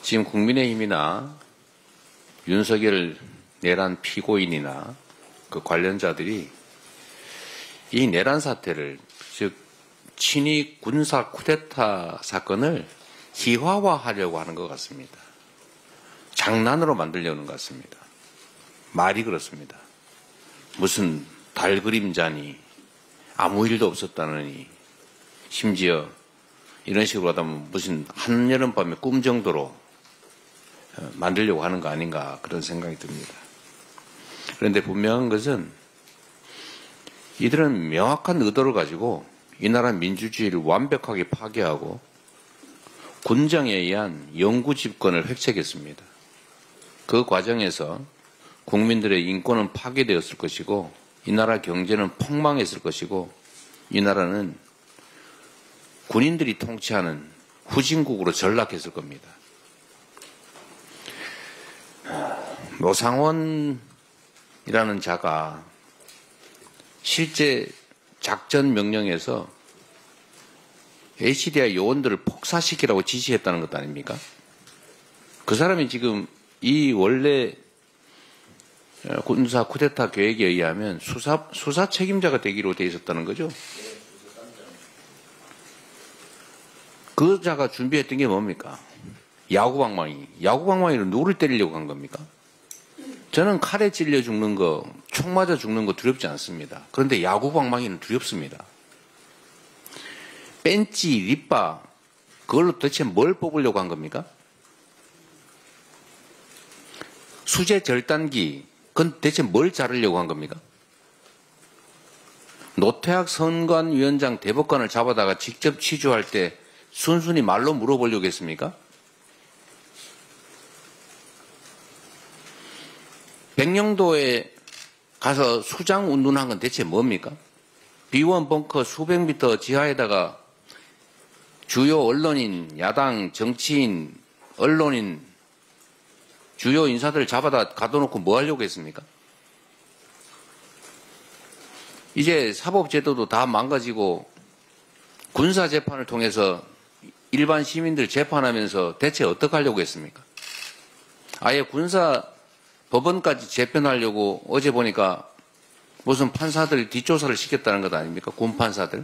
지금 국민의힘이나 윤석열 내란 피고인이나 그 관련자들이 이 내란 사태를, 즉 친위 군사 쿠데타 사건을 희화화하려고 하는 것 같습니다. 장난으로 만들려는 것 같습니다. 말이 그렇습니다. 무슨 달 그림자니, 아무 일도 없었다느니, 심지어 이런 식으로 하다 보면 무슨 한여름밤의 꿈 정도로 만들려고 하는 거 아닌가, 그런 생각이 듭니다. 그런데 분명한 것은 이들은 명확한 의도를 가지고 이 나라 민주주의를 완벽하게 파괴하고 군정에 의한 영구 집권을 획책했습니다. 그 과정에서 국민들의 인권은 파괴되었을 것이고 이 나라 경제는 폭망했을 것이고 이 나라는 군인들이 통치하는 후진국으로 전락했을 겁니다. 노상원이라는 자가 실제 작전 명령에서 HDI 요원들을 폭사시키라고 지시했다는 것 아닙니까? 그 사람이 지금 이 원래 군사 쿠데타 계획에 의하면 수사 책임자가 되기로 돼 있었다는 거죠. 그 자가 준비했던 게 뭡니까? 야구방망이. 야구방망이로 누구를 때리려고 한 겁니까? 저는 칼에 찔려 죽는 거, 총 맞아 죽는 거 두렵지 않습니다. 그런데 야구방망이는 두렵습니다. 벤치, 립바, 그걸로 도대체 뭘 뽑으려고 한 겁니까? 수제 절단기, 그건 대체 뭘 자르려고 한 겁니까? 노태학 선관위원장 대법관을 잡아다가 직접 취조할 때 순순히 말로 물어보려고 했습니까? 백령도에 가서 수장 운운한 건 대체 뭡니까? 비원 벙커 수백 미터 지하에다가 주요 언론인, 야당, 정치인, 언론인, 주요 인사들을 잡아다 가둬놓고 뭐 하려고 했습니까? 이제 사법제도도 다 망가지고 군사재판을 통해서 일반 시민들 재판하면서 대체 어떻게 하려고 했습니까? 아예 군사 법원까지 재편하려고 어제 보니까 무슨 판사들 뒷조사를 시켰다는 것 아닙니까? 군 판사들.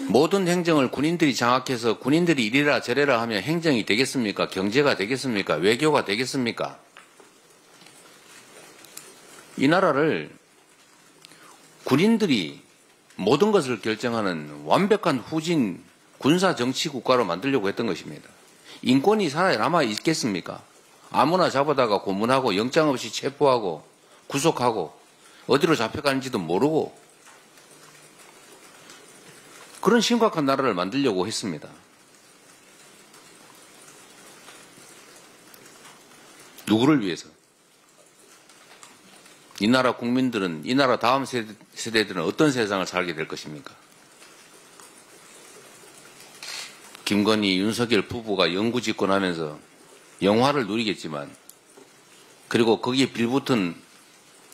모든 행정을 군인들이 장악해서 군인들이 이래라 저래라 하면 행정이 되겠습니까? 경제가 되겠습니까? 외교가 되겠습니까? 이 나라를 군인들이 모든 것을 결정하는 완벽한 후진 군사 정치 국가로 만들려고 했던 것입니다. 인권이 살아남아 있겠습니까? 아무나 잡아다가 고문하고 영장 없이 체포하고 구속하고 어디로 잡혀가는지도 모르고 그런 심각한 나라를 만들려고 했습니다. 누구를 위해서? 이 나라 국민들은, 이 나라 다음 세대들은 어떤 세상을 살게 될 것입니까? 김건희, 윤석열 부부가 영구 집권하면서 영화를 누리겠지만, 그리고 거기에 빌붙은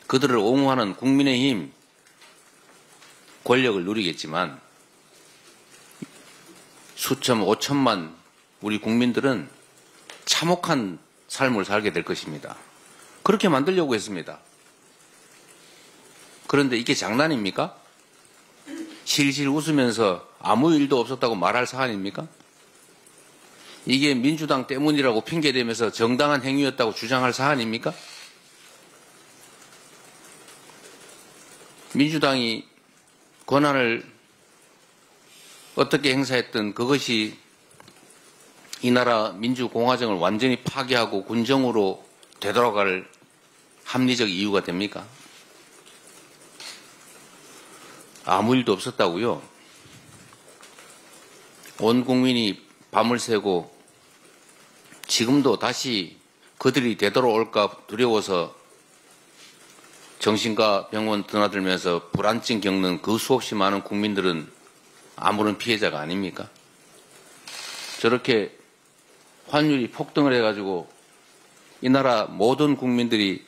그들을 옹호하는 국민의힘 권력을 누리겠지만, 수천, 5천만 우리 국민들은 참혹한 삶을 살게 될 것입니다. 그렇게 만들려고 했습니다. 그런데 이게 장난입니까? 실실 웃으면서 아무 일도 없었다고 말할 사안입니까? 이게 민주당 때문이라고 핑계대면서 정당한 행위였다고 주장할 사안입니까? 민주당이 권한을 어떻게 행사했든 그것이 이 나라 민주공화정을 완전히 파괴하고 군정으로 되돌아갈 합리적 이유가 됩니까? 아무 일도 없었다고요? 온 국민이 밤을 새고 지금도 다시 그들이 되돌아올까 두려워서 정신과 병원 드나들면서 불안증 겪는 그 수없이 많은 국민들은 아무런 피해자가 아닙니까? 저렇게 환율이 폭등을 해가지고 이 나라 모든 국민들이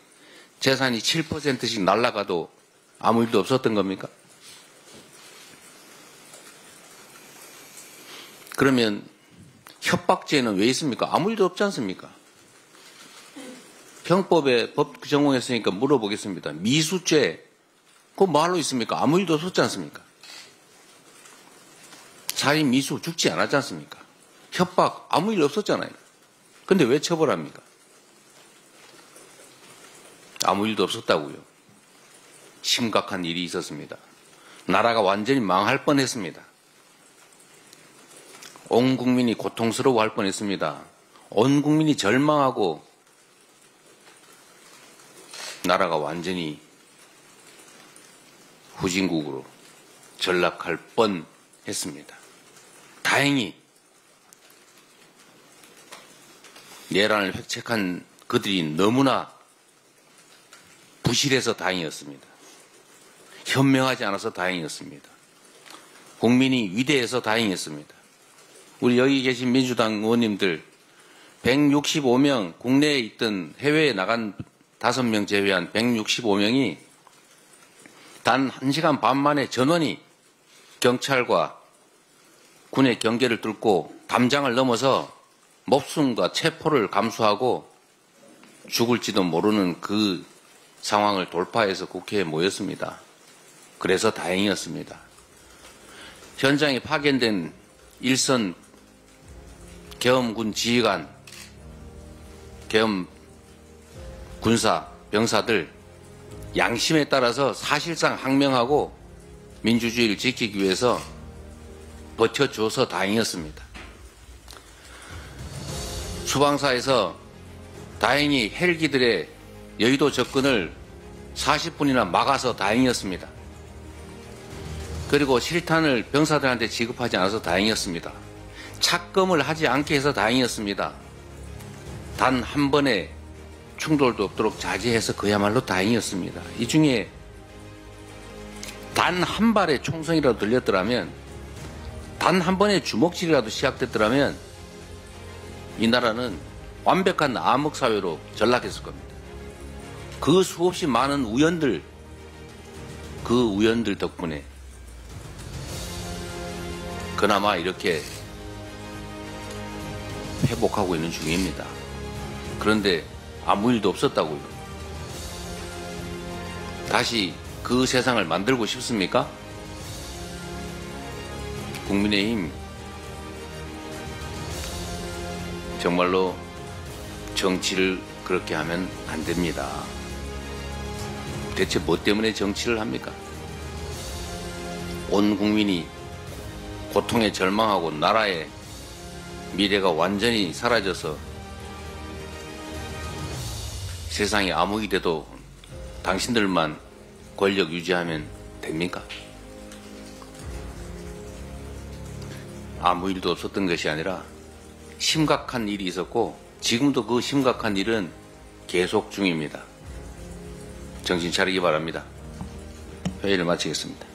재산이 7%씩 날아가도 아무 일도 없었던 겁니까? 그러면 협박죄는 왜 있습니까? 아무 일도 없지 않습니까? 형법에 법 전공했으니까 물어보겠습니다. 미수죄, 그거 뭐할로 있습니까? 아무 일도 없었지 않습니까? 살인 미수 죽지 않았지 않습니까? 협박 아무 일 없었잖아요. 근데 왜 처벌합니까? 아무 일도 없었다고요. 심각한 일이 있었습니다. 나라가 완전히 망할 뻔했습니다. 온 국민이 고통스러워할 뻔했습니다. 온 국민이 절망하고 나라가 완전히 후진국으로 전락할 뻔했습니다. 다행히 내란을 획책한 그들이 너무나 부실해서 다행이었습니다. 현명하지 않아서 다행이었습니다. 국민이 위대해서 다행이었습니다. 우리 여기 계신 민주당 의원님들 165명, 국내에 있던 해외에 나간 5명 제외한 165명이 단 1시간 반 만에 전원이 경찰과 군의 경계를 뚫고 담장을 넘어서 목숨과 체포를 감수하고 죽을지도 모르는 그 상황을 돌파해서 국회에 모였습니다. 그래서 다행이었습니다. 현장에 파견된 일선 계엄군 지휘관, 계엄 군사, 병사들 양심에 따라서 사실상 항명하고 민주주의를 지키기 위해서 버텨줘서 다행이었습니다. 수방사에서 다행히 헬기들의 여의도 접근을 40분이나 막아서 다행이었습니다. 그리고 실탄을 병사들한테 지급하지 않아서 다행이었습니다. 착검을 하지 않게 해서 다행이었습니다. 단 한 번의 충돌도 없도록 자제해서 그야말로 다행이었습니다. 이 중에 단 한 발의 총성이라도 들렸더라면, 단 한 번의 주먹질이라도 시작됐더라면 이 나라는 완벽한 암흑사회로 전락했을 겁니다. 그 수없이 많은 우연들, 그 우연들 덕분에 그나마 이렇게 회복하고 있는 중입니다. 그런데 아무 일도 없었다고요. 다시 그 세상을 만들고 싶습니까? 국민의힘 정말로 정치를 그렇게 하면 안 됩니다. 대체 뭐 때문에 정치를 합니까? 온 국민이 고통에 절망하고 나라의 미래가 완전히 사라져서 세상에 아무 일이 돼도 당신들만 권력 유지하면 됩니까? 아무 일도 없었던 것이 아니라 심각한 일이 있었고 지금도 그 심각한 일은 계속 중입니다. 정신 차리기 바랍니다. 회의를 마치겠습니다.